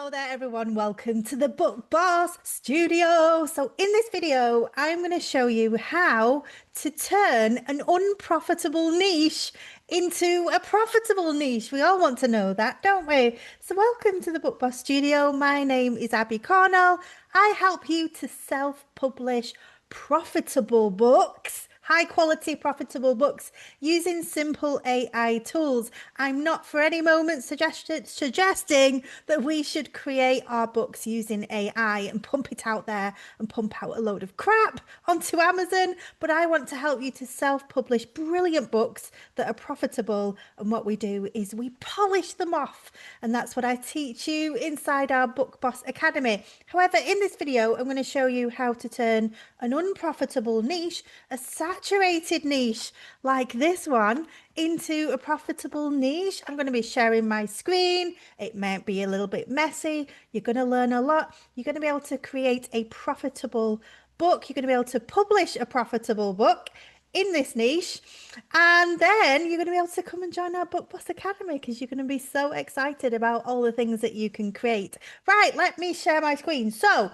Hello there everyone, welcome to the Book Boss Studio. So in this video, I'm going to show you how to turn an unprofitable niche into a profitable niche. We all want to know that, don't we? So welcome to the Book Boss Studio. My name is Abby Cornell. I help you to self-publish profitable books, high quality profitable books using simple AI tools. I'm not for any moment suggesting that we should create our books using AI and pump it out there and pump out a load of crap onto Amazon, but I want to help you to self-publish brilliant books that are profitable. And what we do is we polish them off, and that's what I teach you inside our Book Boss Academy. However, in this video, I'm going to show you how to turn an unprofitable niche, a saturated niche like this one, into a profitable niche. I'm going to be sharing my screen. It might be a little bit messy. You're going to learn a lot. You're going to be able to create a profitable book. You're going to be able to publish a profitable book in this niche, and then you're going to be able to come and join our Book Boss Academy because you're going to be so excited about all the things that you can create. Right, let me share my screen. So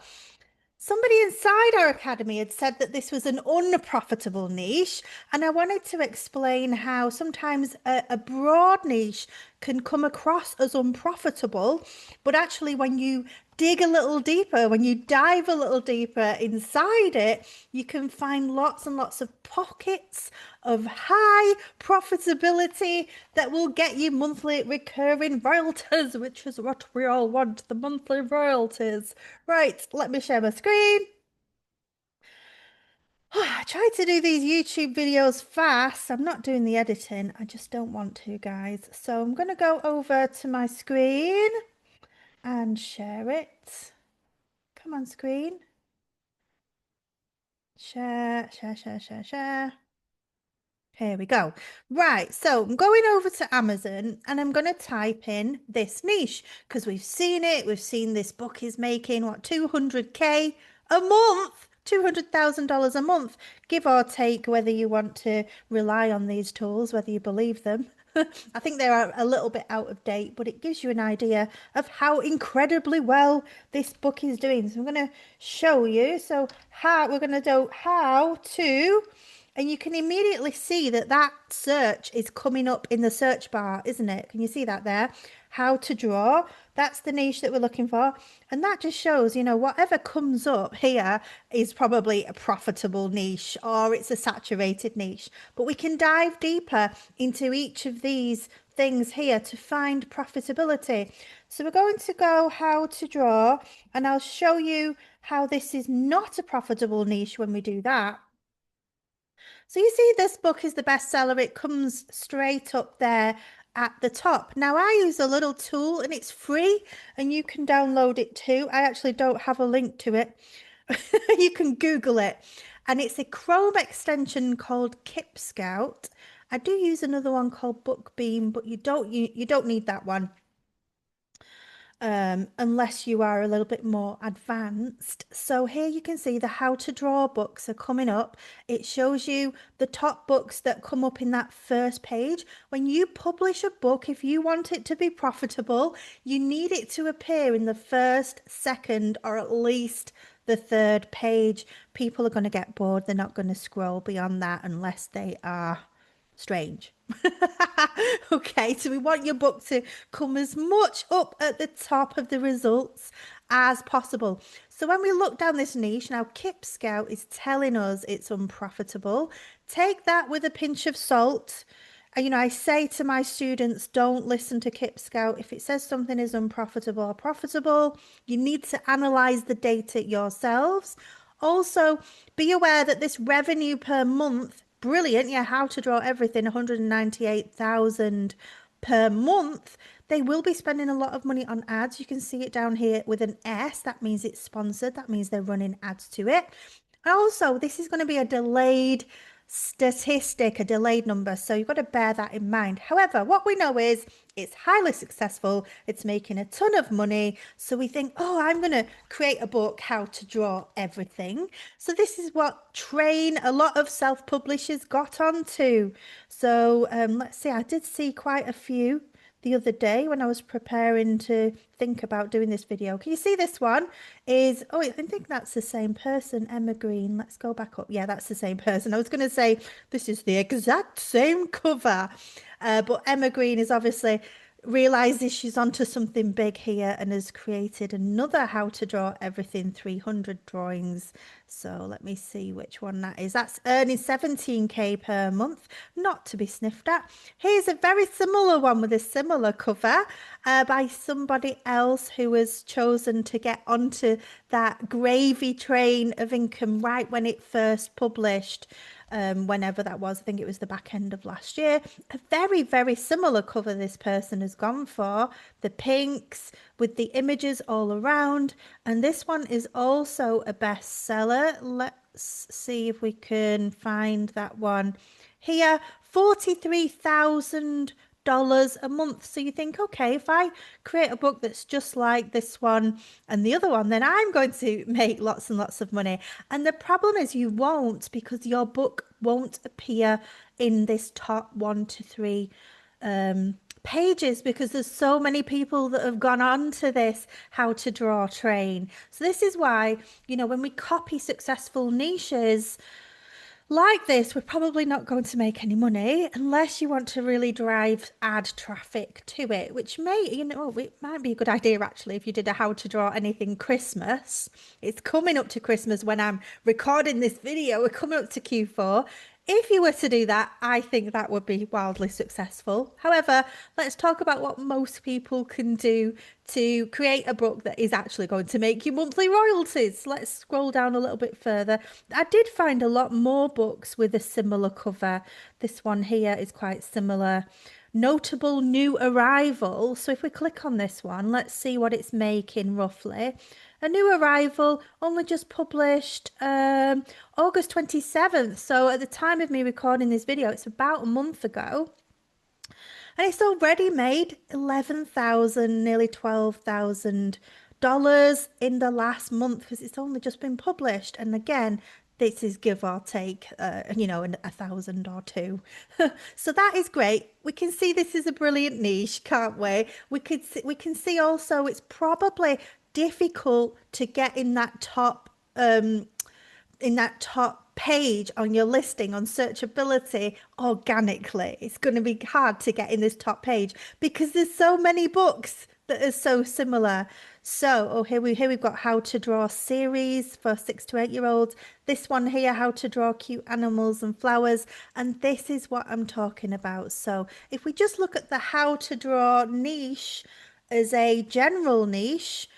somebody inside our academy had said that this was an unprofitable niche, and I wanted to explain how sometimes a broad niche can come across as unprofitable, but actually when you dig a little deeper, when you dive a little deeper inside it, you can find lots and lots of pockets of high profitability that will get you monthly recurring royalties, which is what we all want, the monthly royalties. Right, let me share my screen. I try to do these YouTube videos fast. I'm not doing the editing. I just don't want to, guys. So I'm going to go over to my screen and share it. Come on, screen. Share, share, share, share, share. Here we go. Right, so I'm going over to Amazon and I'm going to type in this niche because we've seen it. We've seen this book is making what, 200K a month, $200,000 a month, give or take, whether you want to rely on these tools, whether you believe them. I think they are a little bit out of date, but it gives you an idea of how incredibly well this book is doing. So I'm going to show you. So how we're going to do how to, and you can immediately see that that search is coming up in the search bar, isn't it? Can you see that there? How to draw. That's the niche that we're looking for. And that just shows, you know, whatever comes up here is probably a profitable niche or it's a saturated niche. But we can dive deeper into each of these things here to find profitability. So we're going to go how to draw, and I'll show you how this is not a profitable niche when we do that. So you see this book is the bestseller. It comes straight up there at the top. Now I use a little tool and it's free and you can download it too. I actually don't have a link to it. You can Google it. And it's a Chrome extension called Kip Scout. I do use another one called Bookbeam, but you don't need that one. Unless you are a little bit more advanced. So here you can see the how to draw books are coming up. It shows you the top books that come up in that first page. When you publish a book, if you want it to be profitable, you need it to appear in the first, second, or at least the third page. People are going to get bored. They're not going to scroll beyond that unless they are strange. Okay, so we want your book to come as much up at the top of the results as possible. So when we look down this niche, now Kip Scout is telling us it's unprofitable. Take that with a pinch of salt. You know, I say to my students, don't listen to Kip Scout. If it says something is unprofitable or profitable, you need to analyze the data yourselves. Also, be aware that this revenue per month, brilliant. Yeah, how to draw everything, 198,000 per month. They will be spending a lot of money on ads. You can see it down here with an S. That means it's sponsored. That means they're running ads to it. And also, this is going to be a delayed statistic, a delayed number. So you've got to bear that in mind. However, what we know is it's highly successful. It's making a ton of money. So we think, oh, I'm going to create a book, how to draw everything. So this is what train a lot of self-publishers got onto. So let's see, I did see quite a few the other day when I was preparing to think about doing this video. Can you see this one is, oh, I think that's the same person, Emma Green. Let's go back up. Yeah, that's the same person. I was going to say this is the exact same cover. But Emma Green is obviously realizes she's onto something big here and has created another how to draw everything 300 drawings. So let me see which one that is. That's earning 17k per month, not to be sniffed at. Here's a very similar one with a similar cover by somebody else who has chosen to get onto that gravy train of income right when it first published. Whenever that was, I think it was the back end of last year. A very, very similar cover this person has gone for. The pinks with the images all around. And this one is also a bestseller. Let's see if we can find that one here. 43,000 dollars a month. So you think, okay, if I create a book that's just like this one and the other one, then I'm going to make lots and lots of money. And the problem is you won't, because your book won't appear in this top 1 to 3 pages, because there's so many people that have gone on to this how to draw train. So this is why, when we copy successful niches like this, we're probably not going to make any money unless you want to really drive ad traffic to it, which it might be a good idea actually if you did a how to draw anything Christmas. It's coming up to Christmas when I'm recording this video. We're coming up to Q4. If you were to do that, I think that would be wildly successful. However, let's talk about what most people can do to create a book that is actually going to make you monthly royalties. Let's scroll down a little bit further. I did find a lot more books with a similar cover. This one here is quite similar. Notable new arrival. So if we click on this one, let's see what it's making roughly. A new arrival, only just published August 27th. So at the time of me recording this video, it's about a month ago. And it's already made 11,000, nearly $12,000 in the last month because it's only just been published. And again, this is give or take, 1,000 or two. So that is great. We can see this is a brilliant niche, can't we? We can see also it's probably difficult to get in that top page on your listing on searchability organically. It's going to be hard to get in this top page because there's so many books that are so similar. So, here we've got how to draw series for 6 to 8-year-olds. This one here, how to draw cute animals and flowers. And this is what I'm talking about. So if we just look at the how to draw niche as a general niche,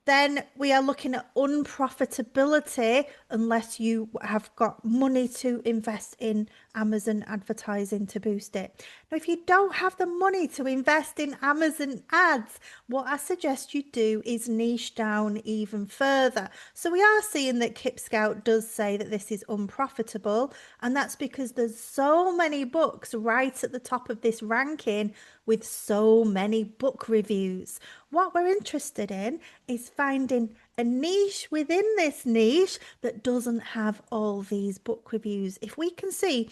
then we are looking at unprofitability unless you have got money to invest in Amazon advertising to boost it. Now, if you don't have the money to invest in Amazon ads, what I suggest you do is niche down even further. So we are seeing that Kip Scout does say that this is unprofitable, and that's because there's so many books right at the top of this ranking with so many book reviews. What we're interested in is finding a niche within this niche that doesn't have all these book reviews. If we can see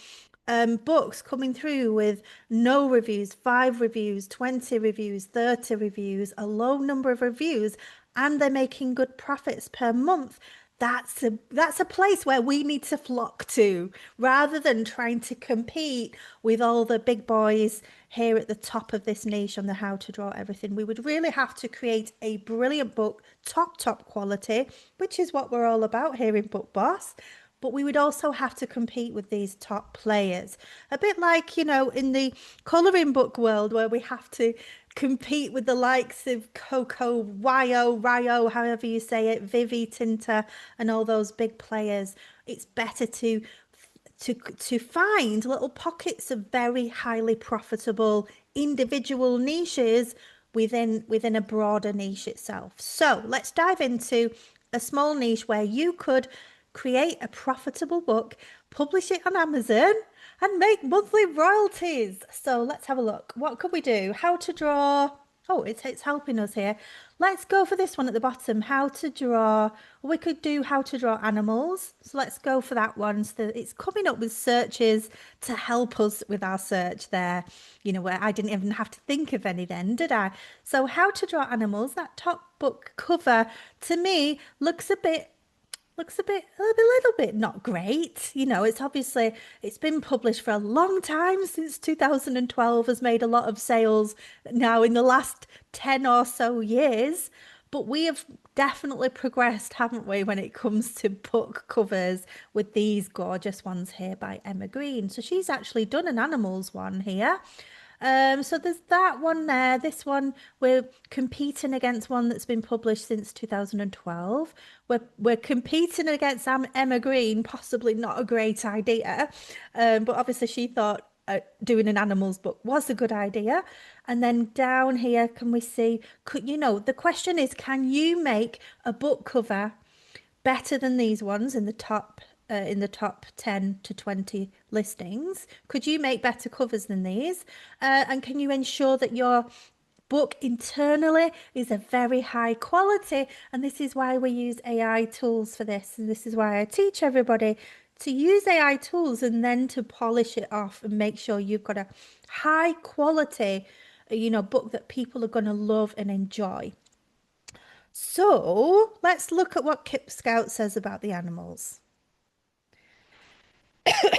books coming through with no reviews, 5 reviews, 20 reviews, 30 reviews, a low number of reviews, and they're making good profits per month, that's a place where we need to flock to rather than trying to compete with all the big boys here at the top of this niche on the how to draw everything. We would really have to create a brilliant book, top quality, which is what we're all about here in Book Boss. But we would also have to compete with these top players. A bit like, in the colouring book world where we have to compete with the likes of Coco, Rio, however you say it, Vivi, Tinta, and all those big players. It's better to find little pockets of very highly profitable individual niches within a broader niche itself. So let's dive into a small niche where you could create a profitable book, publish it on Amazon, and make monthly royalties. So let's have a look. What could we do? How to draw Oh, it's helping us here. Let's go for this one at the bottom. How to draw. We could do how to draw animals. So let's go for that one. So it's coming up with searches to help us with our search there. You know, where I didn't even have to think of any then, did I? So how to draw animals. That top book cover to me looks a little bit not great. You know, it's obviously it's been published for a long time since 2012, has made a lot of sales now in the last 10 or so years. But we have definitely progressed, haven't we, when it comes to book covers with these gorgeous ones here by Emma Green. So she's actually done an animals one here. So there's that one there. This one, we're competing against one that's been published since 2012. We're competing against Emma Green, possibly not a great idea. But obviously she thought doing an animals book was a good idea. And then down here, can we see, the question is, can you make a book cover better than these ones in the top 10 to 20 listings? Could you make better covers than these? And can you ensure that your book internally is a very high quality? And this is why we use AI tools for this. And this is why I teach everybody to use AI tools and then to polish it off and make sure you've got a high quality, book that people are going to love and enjoy. So let's look at what Kip Scout says about the animals.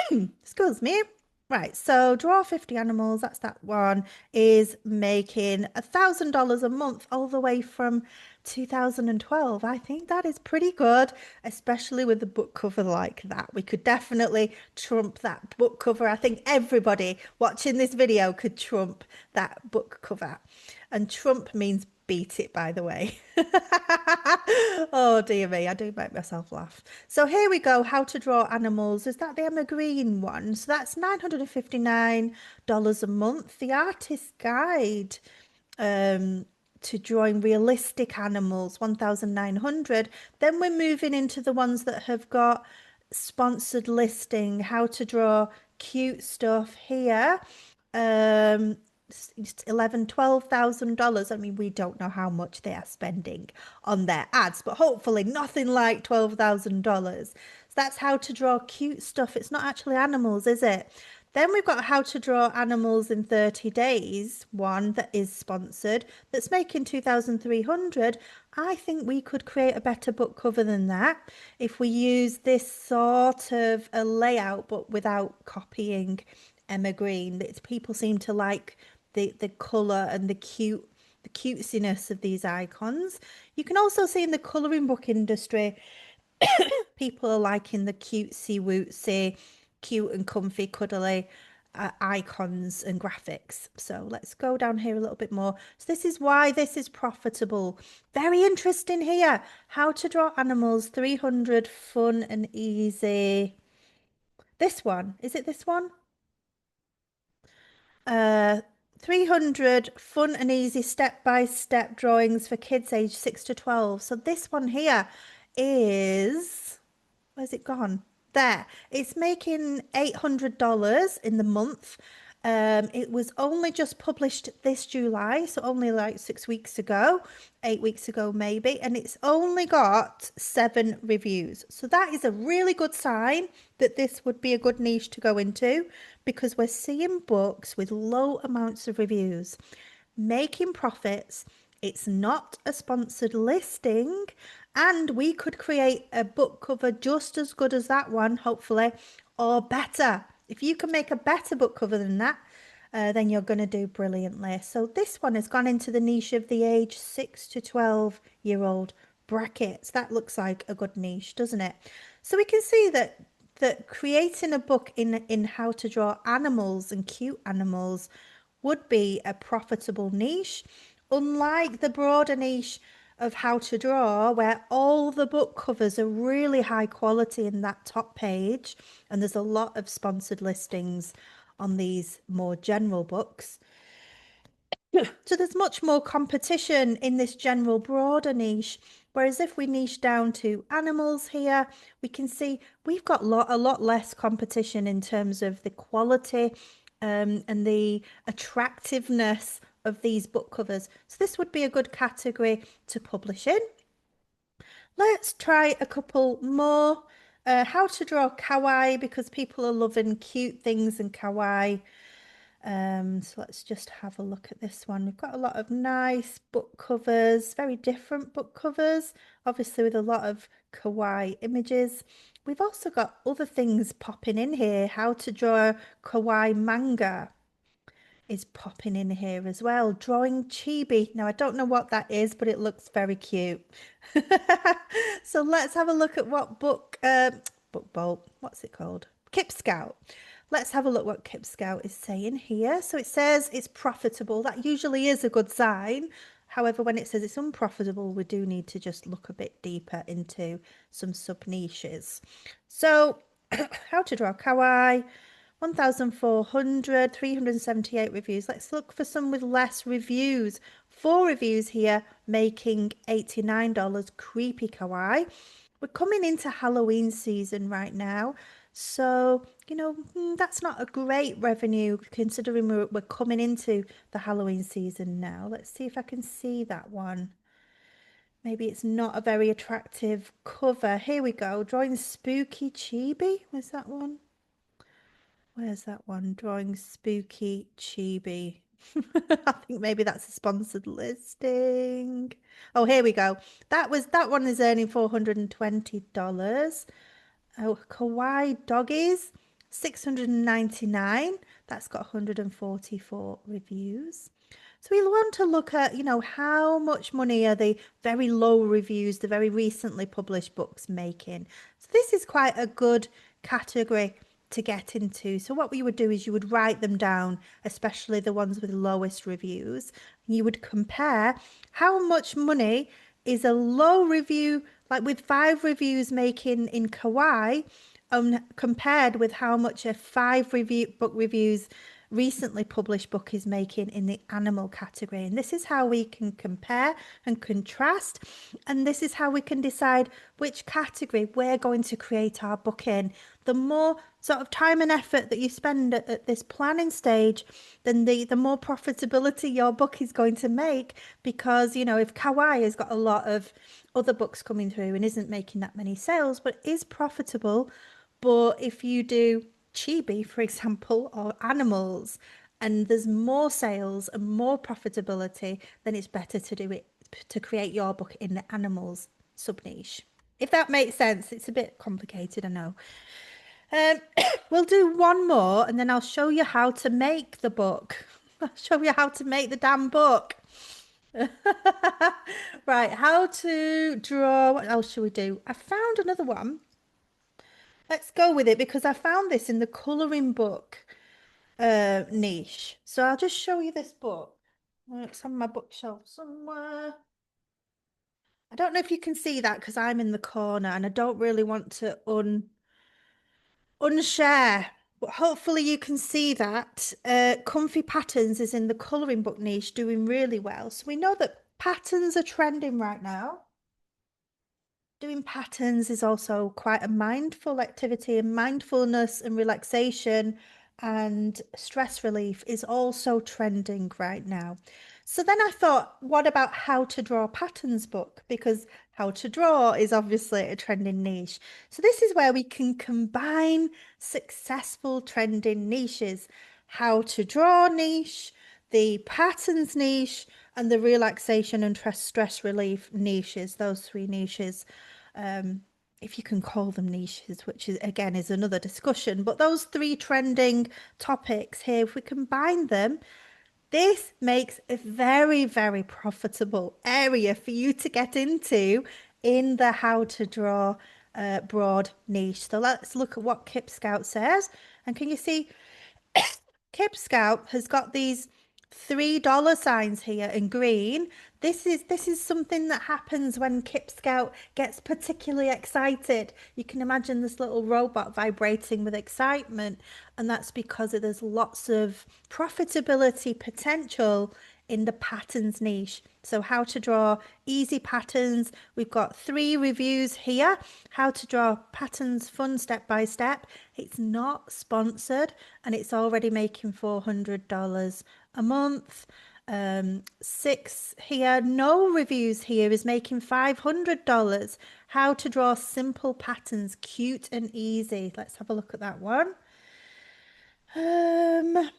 Excuse me. Right, so draw 50 animals, that's that one, is making $1,000 a month all the way from 2012. I think that is pretty good, especially with the book cover like that. We could definitely trump that book cover. I think everybody watching this video could trump that book cover. And trump means beat it, by the way. Oh dear me, I do make myself laugh. So here we go, how to draw animals. Is that the Emma Green one? So that's $959 a month. The artist guide to drawing realistic animals, 1,900. Then we're moving into the ones that have got sponsored listing, how to draw cute stuff here. Um, 12,000 dollars. I mean, we don't know how much they are spending on their ads, but hopefully nothing like $12,000. So that's how to draw cute stuff. It's not actually animals, is it? Then we've got how to draw animals in 30 days, one that is sponsored, that's making 2,300. I think we could create a better book cover than that if we use this sort of a layout, but without copying Emma Green. That people seem to like the colour and the cutesiness of these icons. You can also see in the colouring book industry, people are liking the cutesy wootsy, cute and comfy, cuddly icons and graphics. So let's go down here a little bit more. So this is why this is profitable. Very interesting here. How to draw animals, 300, fun and easy. This one, is it this one? 300 fun and easy step-by-step drawings for kids aged 6 to 12. So this one here is, where's it gone? There. It's making $800 in the month. It was only just published this July, so only like 6 weeks ago, 8 weeks ago maybe, and it's only got 7 reviews. So that is a really good sign that this would be a good niche to go into because we're seeing books with low amounts of reviews making profits. It's not a sponsored listing, and we could create a book cover just as good as that one, hopefully, or better. If you can make a better book cover than that, then you're going to do brilliantly. So this one has gone into the niche of the age 6 to 12-year-old brackets. That looks like a good niche, doesn't it? So we can see that creating a book in how to draw animals and cute animals would be a profitable niche, unlike the broader niche of how to draw, where all the book covers are really high quality in that top page, and there's a lot of sponsored listings on these more general books. So there's much more competition in this general broader niche. Whereas if we niche down to animals here, we can see we've got a lot less competition in terms of the quality and the attractiveness of these book covers. So this would be a good category to publish in. Let's try a couple more. How to draw kawaii, because people are loving cute things and kawaii. So let's just have a look at this one. We've got a lot of nice book covers, very different book covers, obviously with a lot of kawaii images. We've also got other things popping in here. How to draw kawaii manga is popping in here as well. Drawing chibi. Now, I don't know what that is, but it looks very cute. So let's have a look at what book bolt, what's it called? Kip Scout. Let's have a look what Kip Scout is saying here. So it says it's profitable. That usually is a good sign. However, when it says it's unprofitable, we do need to just look a bit deeper into some sub niches. So how to draw kawaii. 1,400, 378 reviews. Let's look for some with less reviews. 4 reviews here, making $89. Creepy kawaii. We're coming into Halloween season right now. So, that's not a great revenue considering we're coming into the Halloween season now. Let's see if I can see that one. Maybe it's not a very attractive cover. Here we go. Drawing spooky chibi. Where's that one? Where's that one? Drawing spooky chibi. I think maybe that's a sponsored listing. Oh, here we go. That one is earning $420. Oh, kawaii doggies, 699. That's got 144 reviews. So we want to look at, how much money are the very low reviews, the very recently published books making. So this is quite a good category to get into. So what you would do is you would write them down, especially the ones with lowest reviews. You would compare how much money is a low review, like with 5 reviews making in kawaii, compared with how much a 5 book reviews recently published book is making in the animal category. And this is how we can compare and contrast. And this is how we can decide which category we're going to create our book in. The more sort of time and effort that you spend at this planning stage, then the more profitability your book is going to make. Because, if kawaii has got a lot of other books coming through and isn't making that many sales, but is profitable, but if you do chibi, for example, or animals, and there's more sales and more profitability, then it's better to do it to create your book in the animals sub niche. If that makes sense, it's a bit complicated, I know. We'll do one more and then I'll show you how to make the book. I'll show you how to make the damn book. Right, how to draw. What else should we do? I found another one. Let's go with it because I found this in the colouring book niche. So I'll just show you this book. It's on my bookshelf somewhere. I don't know if you can see that because I'm in the corner and I don't really want to unshare. But hopefully you can see that. Comfy Patterns is in the colouring book niche doing really well. So we know that patterns are trending right now. Doing patterns is also quite a mindful activity, and mindfulness and relaxation and stress relief is also trending right now. So then I thought, what about how to draw patterns book? Because how to draw is obviously a trending niche. So this is where we can combine successful trending niches. How to draw niche, the patterns niche, and the relaxation and stress relief niches, those 3 niches. If you can call them niches, which is again is another discussion, but those 3 trending topics here, if we combine them, this makes a very, very profitable area for you to get into in the how to draw broad niche. So let's look at what Kip Scout says. And can you see Kip Scout has got these $3 signs here in green. This is something that happens when Kip Scout gets particularly excited. You can imagine this little robot vibrating with excitement, and that's because there's lots of profitability potential in the patterns niche. So how to draw easy patterns. We've got 3 reviews here. How to draw patterns fun step by step. It's not sponsored and it's already making $400 a month. Six here, no reviews here, is making $500. How to draw simple patterns, cute and easy. Let's have a look at that one. How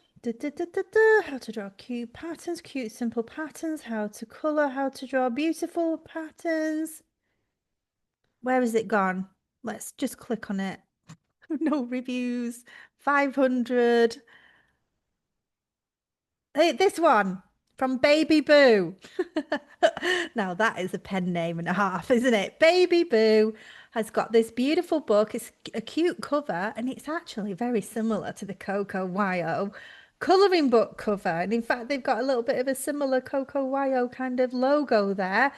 to draw cute patterns, cute simple patterns, how to color, how to draw beautiful patterns. Where has it gone? Let's just click on it. No reviews. 500. Hey, this one from Baby Boo. Now that is a pen name and a half, isn't it? Baby Boo has got this beautiful book. It's a cute cover, and it's actually very similar to the Coco YO colouring book cover. And in fact, they've got a little bit of a similar Coco YO kind of logo there.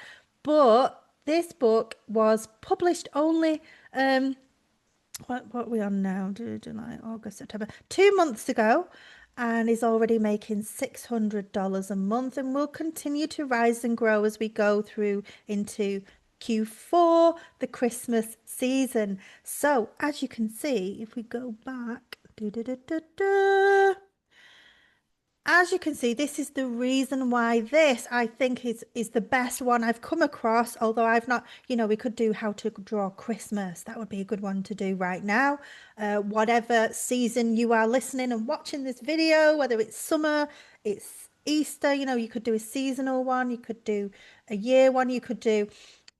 But this book was published only what are we on now? July, August, September. 2 months ago, and is already making $600 a month, and will continue to rise and grow as we go through into Q4, the Christmas season. So, as you can see, if we go back, as you can see, this is the reason why this, I think, is the best one I've come across. Although I've not, we could do how to draw Christmas. That would be a good one to do right now. Whatever season you are listening and watching this video, whether it's summer, it's Easter, you could do a seasonal one, you could do a year one, you could do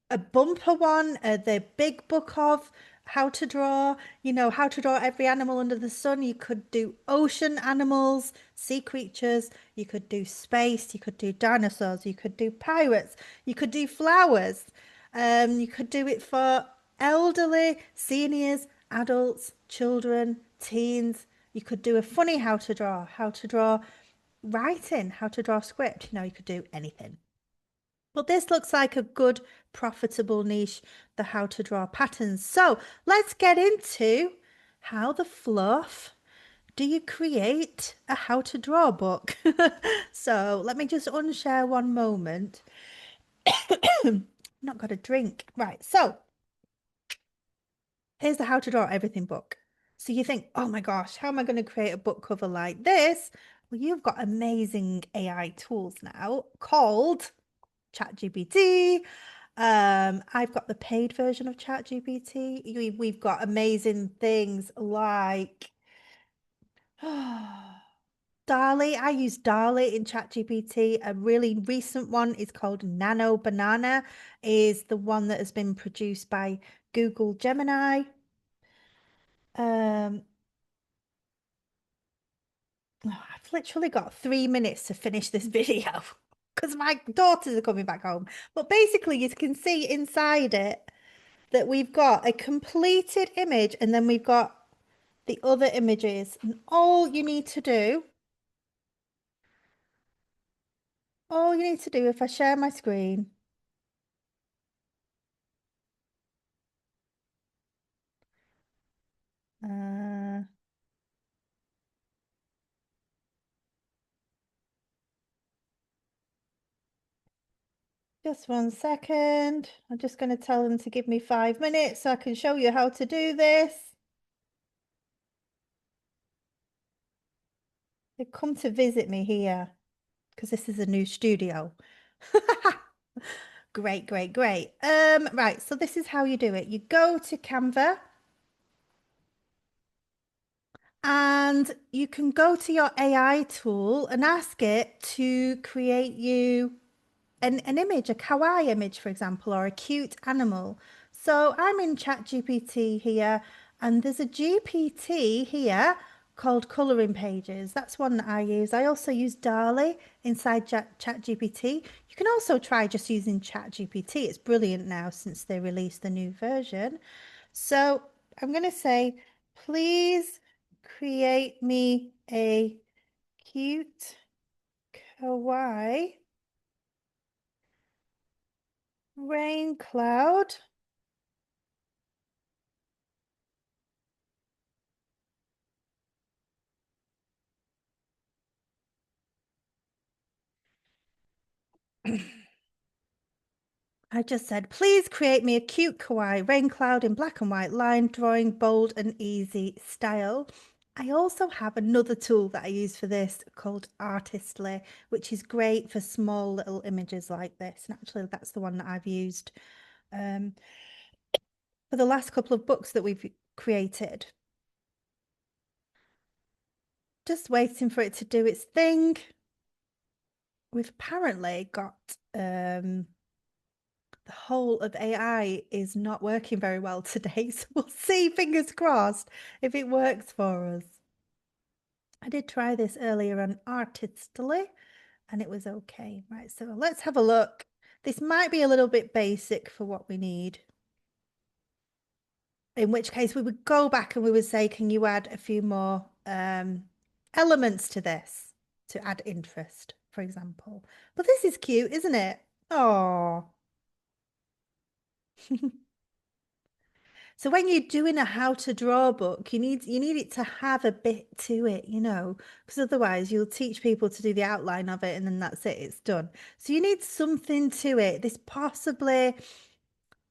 a bumper one, the big book of how to draw, how to draw every animal under the sun. You could do ocean animals, sea creatures, you could do space, you could do dinosaurs, you could do pirates, you could do flowers. You could do it for elderly, seniors, adults, children, teens. You could do a funny how to draw writing, how to draw script. You could do anything. But this looks like a good profitable niche, the how to draw patterns. So let's get into how the fluff do you create a how to draw book. So let me just unshare one moment. Not got a drink. Right. So here's the how to draw everything book. So you think, oh my gosh, how am I going to create a book cover like this? Well, you've got amazing AI tools now called ChatGPT. I've got the paid version of ChatGPT. We've got amazing things like Dali. I use Dali in ChatGPT. A really recent one is called Nano Banana, is the one that has been produced by Google Gemini. Um, I've literally got 3 minutes to finish this video because my daughters are coming back home. But basically, you can see inside it that we've got a completed image, and then we've got the other images. And all you need to do, if I share my screen, uh, just 1 second. I'm just going to tell them to give me 5 minutes so I can show you how to do this. They've come to visit me here because this is a new studio. Great, great, great. Right, so this is how you do it. You go to Canva and you can go to your AI tool and ask it to create you an image, a kawaii image, for example, or a cute animal. So I'm in ChatGPT here, and there's a GPT here called Colouring Pages. That's one that I use. I also use Dali inside ChatGPT. You can also try just using ChatGPT. It's brilliant now since they released the new version. So I'm going to say, please create me a cute kawaii rain cloud. I just said, please create me a cute kawaii rain cloud in black and white line drawing, bold and easy style. I also have another tool that I use for this called Artistly, which is great for small little images like this. And actually, that's the one that I've used um, for the last couple of books that we've created. Just waiting for it to do its thing. We've apparently got the whole of AI is not working very well today. So we'll see, fingers crossed, if it works for us. I did try this earlier on Artistly and it was okay. Right, so let's have a look. This might be a little bit basic for what we need. In which case we would go back and we would say, can you add a few more elements to this to add interest, for example. But this is cute, isn't it? Oh. So when you're doing a how to draw book, you need it to have a bit to it, because otherwise you'll teach people to do the outline of it and then that's it, it's done. So you need something to it. This possibly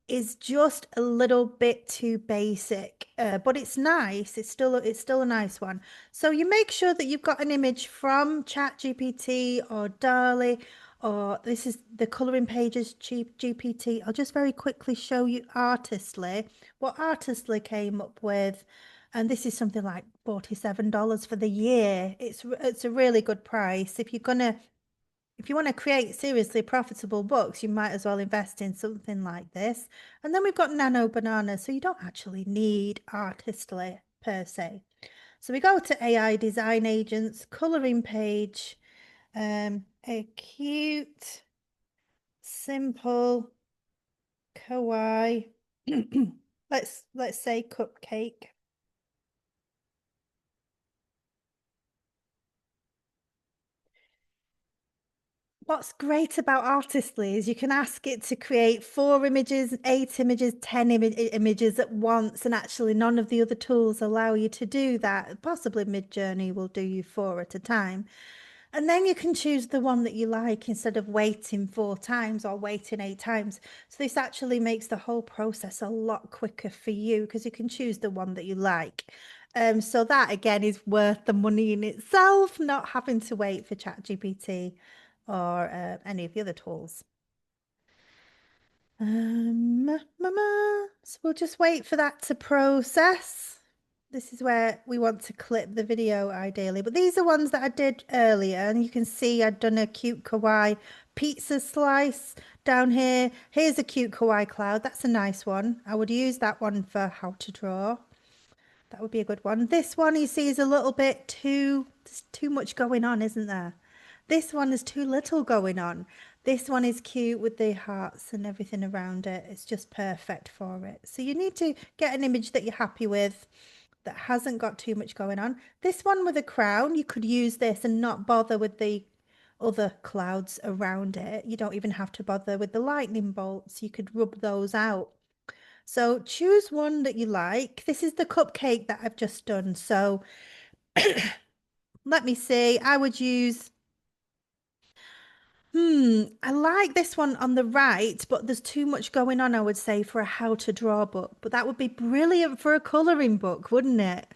is just a little bit too basic, but it's nice. It's still a nice one. So you make sure that you've got an image from ChatGPT or DALL-E, or this is the coloring pages GPT. I'll just very quickly show you Artistly, what Artistly came up with. And this is something like $47 for the year. It's a really good price. If you want to create seriously profitable books, you might as well invest in something like this. And then we've got Nano Banana, so you don't actually need Artistly per se. So we go to AI Design Agents, coloring page, a cute, simple, kawaii, let's say cupcake. What's great about Artistly is you can ask it to create 4 images, 8 images, 10 images at once, and actually none of the other tools allow you to do that. Possibly Midjourney will do you 4 at a time. And then you can choose the one that you like instead of waiting 4 times or waiting 8 times. So this actually makes the whole process a lot quicker for you because you can choose the one that you like. So that again is worth the money in itself, not having to wait for ChatGPT or any of the other tools. Mama. So we'll just wait for that to process. This is where we want to clip the video ideally, but these are ones that I did earlier, and you can see I'd done a cute kawaii pizza slice down here. Here's a cute kawaii cloud. That's a nice one. I would use that one for how to draw. That would be a good one. This one you see is a little bit there's too much going on, isn't there? This one is too little going on. This one is cute with the hearts and everything around it. It's just perfect for it. So you need to get an image that you're happy with that hasn't got too much going on. This one with a crown, you could use this and not bother with the other clouds around it. You don't even have to bother with the lightning bolts. You could rub those out. So choose one that you like. This is the cupcake that I've just done. So let me see. I would use, I like this one on the right, but there's too much going on, I would say, for a how to draw book. But that would be brilliant for a colouring book, wouldn't it?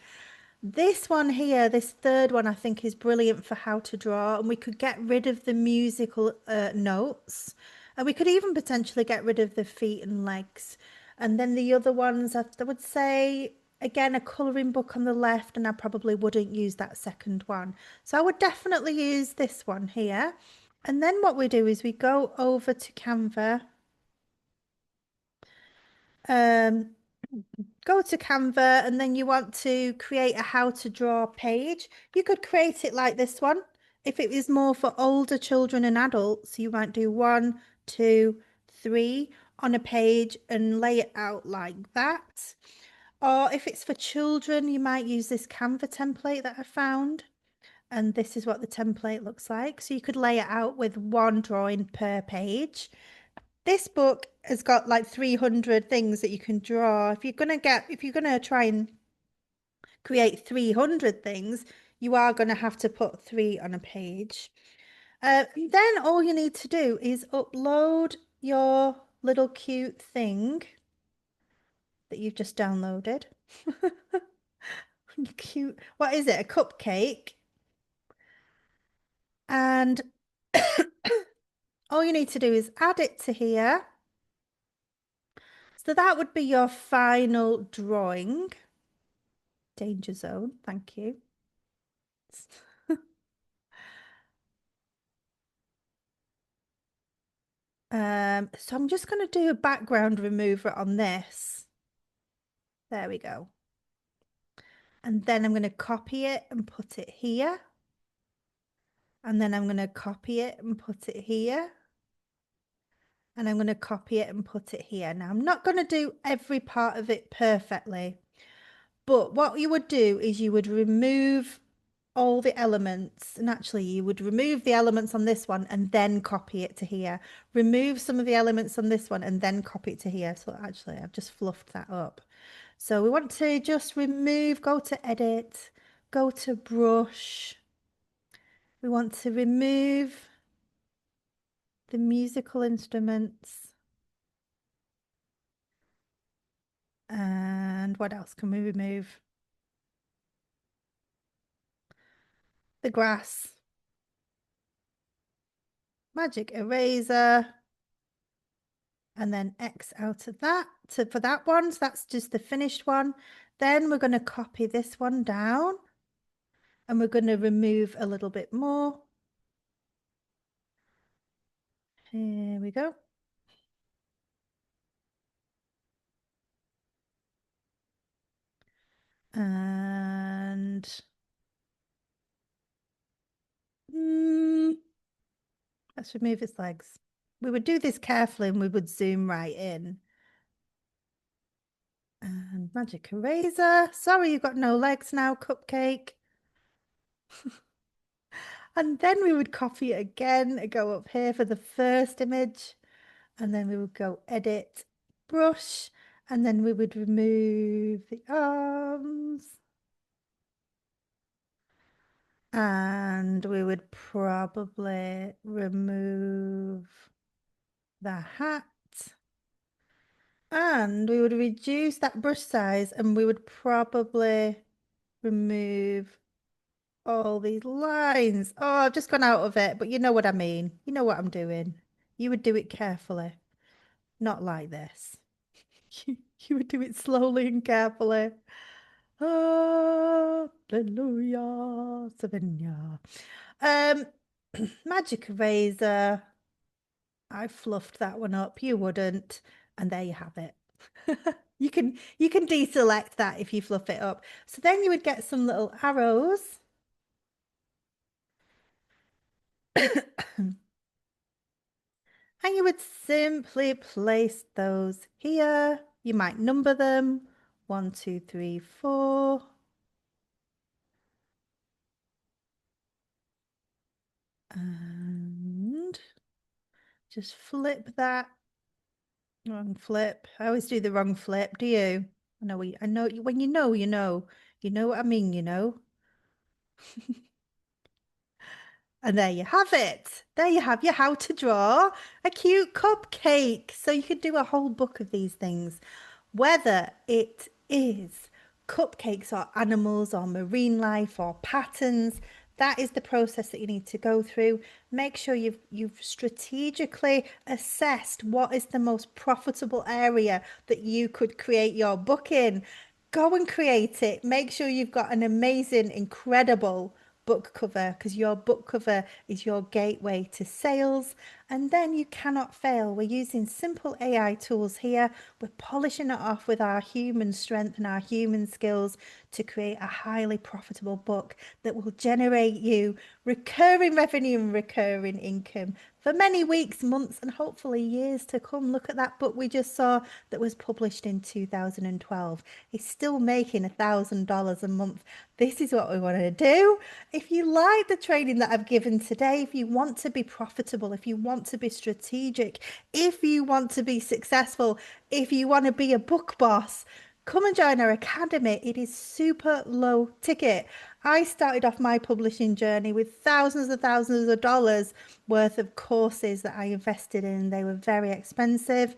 This one here, this third one, I think is brilliant for how to draw, and we could get rid of the musical notes, and we could even potentially get rid of the feet and legs. And then the other ones, I would say, again, a colouring book on the left, and I probably wouldn't use that second one. So I would definitely use this one here. And then what we do is we go over to Canva. Um, Go to Canva and then you want to create a how to draw page. You could create it like this one. If it is more for older children and adults, you might do 1, 2, 3 on a page and lay it out like that. Or if it's for children, you might use this Canva template that I found. And this is what the template looks like. So you could lay it out with one drawing per page. This book has got like 300 things that you can draw. If you're gonna try and create 300 things, you are gonna have to put 3 on a page. Then all you need to do is upload your little cute thing that you've just downloaded. Cute. What is it? A cupcake. And all you need to do is add it to here. So that would be your final drawing. Danger zone. Thank you. So I'm just going to do a background remover on this. There we go. And then I'm going to copy it and put it here. And then I'm going to copy it and put it here. And I'm going to copy it and put it here. Now, I'm not going to do every part of it perfectly, but what you would do is you would remove all the elements, and actually you would remove the elements on this one and then copy it to here. Remove some of the elements on this one and then copy it to here. So actually I've just fluffed that up. So we want to just remove, go to edit, go to brush. We want to remove the musical instruments. And what else can we remove? The grass. Magic eraser. And then X out of that for that one. So that's just the finished one. Then we're going to copy this one down. And we're going to remove a little bit more. Here we go. And let's remove its legs. We would do this carefully and we would zoom right in. And magic eraser. Sorry, you've got no legs now, cupcake. And then we would copy it again and go up here for the first image. And then we would go edit, brush, and then we would remove the arms. And we would probably remove the hat. And we would reduce that brush size and we would probably remove all these lines. Oh, I've just gone out of it, but you know what I mean. You know what I'm doing. You would do it carefully, not like this. You would do it slowly and carefully. Hallelujah, Savannah. Um, magic eraser. I fluffed that one up. You wouldn't, and there you have it. You can deselect that if you fluff it up. So then you would get some little arrows. And you would simply place those here. You might number them. 1, 2, 3, 4. And just flip that. Wrong flip. I always do the wrong flip. Do you? I know when you know, you know. You know what I mean, you know. And there you have it. There you have your how to draw a cute cupcake. So you could do a whole book of these things, whether it is cupcakes or animals or marine life or patterns. That is the process that you need to go through. Make sure you've strategically assessed what is the most profitable area that you could create your book in. Go and create it. Make sure you've got an amazing, incredible book cover, because your book cover is your gateway to sales, and then you cannot fail. We're using simple AI tools here. We're polishing it off with our human strength and our human skills to create a highly profitable book that will generate you recurring revenue and recurring income for many weeks, months, and hopefully years to come. Look at that book we just saw that was published in 2012. It's still making $1,000 a month. This is what we want to do. If you like the training that I've given today, if you want to be profitable, if you want to be strategic, if you want to be successful, if you want to be a book boss, come and join our academy. It is super low ticket. I started off my publishing journey with thousands and thousands of dollars worth of courses that I invested in. They were very expensive.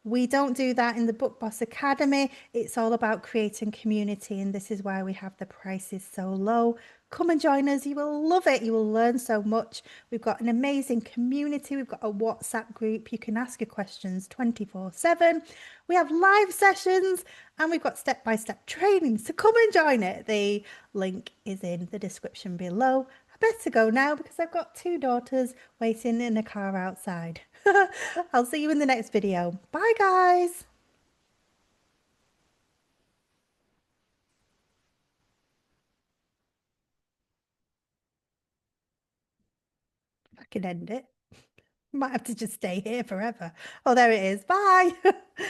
We don't do that in the Book Boss Academy. It's all about creating community, and this is why we have the prices so low. Come and join us. You will love it. You will learn so much. We've got an amazing community. We've got a WhatsApp group. You can ask your questions 24/7. We have live sessions and we've got step-by-step training. So come and join it. The link is in the description below. I better go now because I've got two daughters waiting in a car outside. I'll see you in the next video. Bye, guys. I can end it. Might have to just stay here forever. Oh, there it is. Bye.